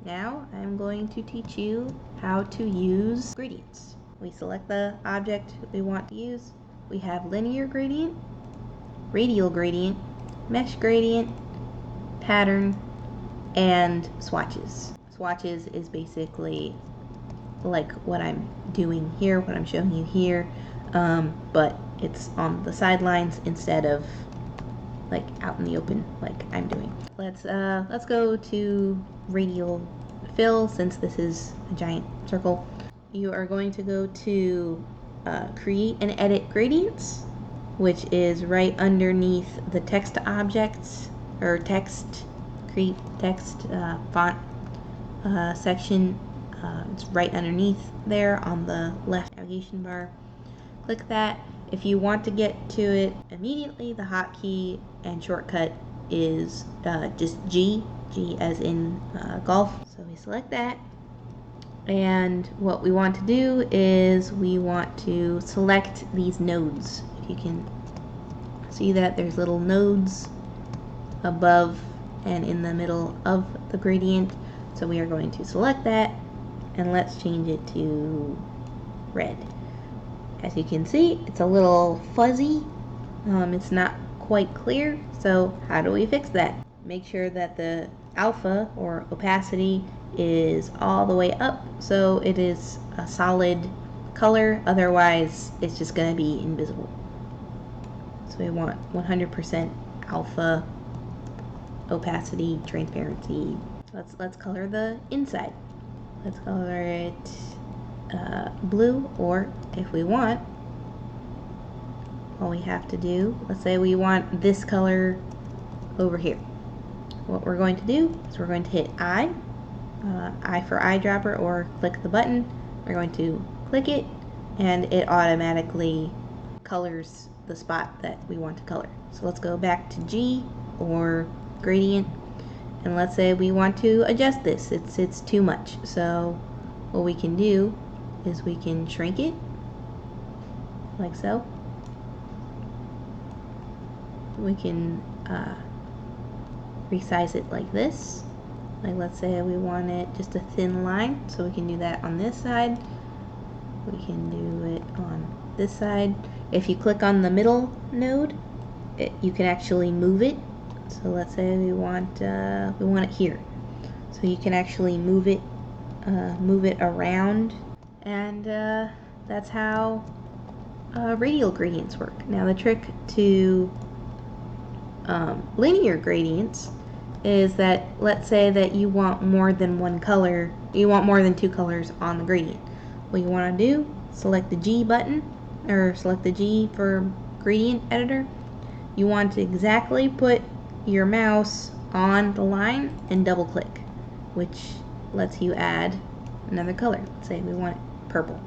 Now I'm going to teach you how to use gradients. We select the object we want to use. We have linear gradient, radial gradient, mesh gradient, pattern, and swatches. Swatches is basically like what I'm doing here, what I'm showing you here, but it's on the sidelines instead of like out in the open like I'm doing. Let's go to radial fill, since this is a giant circle. You are going to go to create and edit gradients, which is right underneath the text objects, or text, create text font section. It's right underneath there on the left navigation bar. Click that. If you want to get to it immediately, the hotkey and shortcut is just G as in golf. So we select that, and what we want to do is we want to select these nodes. If you can see that there's little nodes above and in the middle of the gradient, so we are going to select that, and let's change it to red. As you can see, it's a little fuzzy. It's not quite clear. So how do we fix that? Make sure that the alpha, or opacity, is all the way up so it is a solid color. Otherwise, it's just going to be invisible. So we want 100% alpha, opacity, transparency. Let's color the inside. Let's color it blue, or if we want, all we have to do, let's say we want this color over here. What we're going to do is we're going to hit I for eyedropper, or click the button. We're going to click it, and it automatically colors the spot that we want to color. So let's go back to G, or gradient, and let's say we want to adjust this. It's too much. So what we can do is we can shrink it like so. We can resize it like this. Like, let's say we want it just a thin line, so we can do that on this side. We can do it on this side. If you click on the middle node, you can actually move it. So let's say we want it here. So you can actually move it around, and that's how radial gradients work. Now the trick to linear gradients is that, let's say that you want more than one color, you want more than two colors on the gradient. What you want to do, select the G button, or select the G for gradient editor. You want to exactly put your mouse on the line and double click, which lets you add another color. Let's say we want it purple.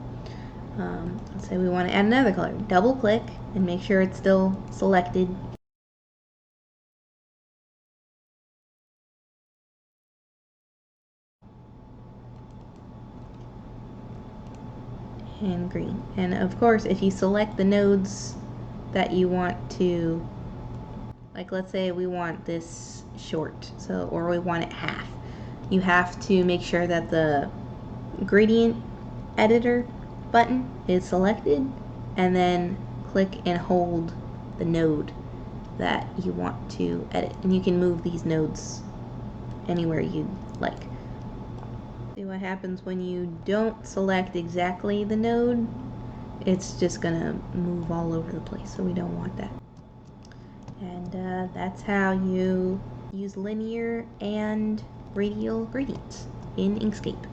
Let's say we want to add another color. Double click and make sure it's still selected. And green. And of course, if you select the nodes that you want to, like, let's say we want this short, so, or we want it half, you have to make sure that the gradient editor button is selected, and then click and hold the node that you want to edit. And you can move these nodes anywhere you'd like. See what happens when you don't select exactly the node? It's just gonna move all over the place, so we don't want that. And that's how you use linear and radial gradients in Inkscape.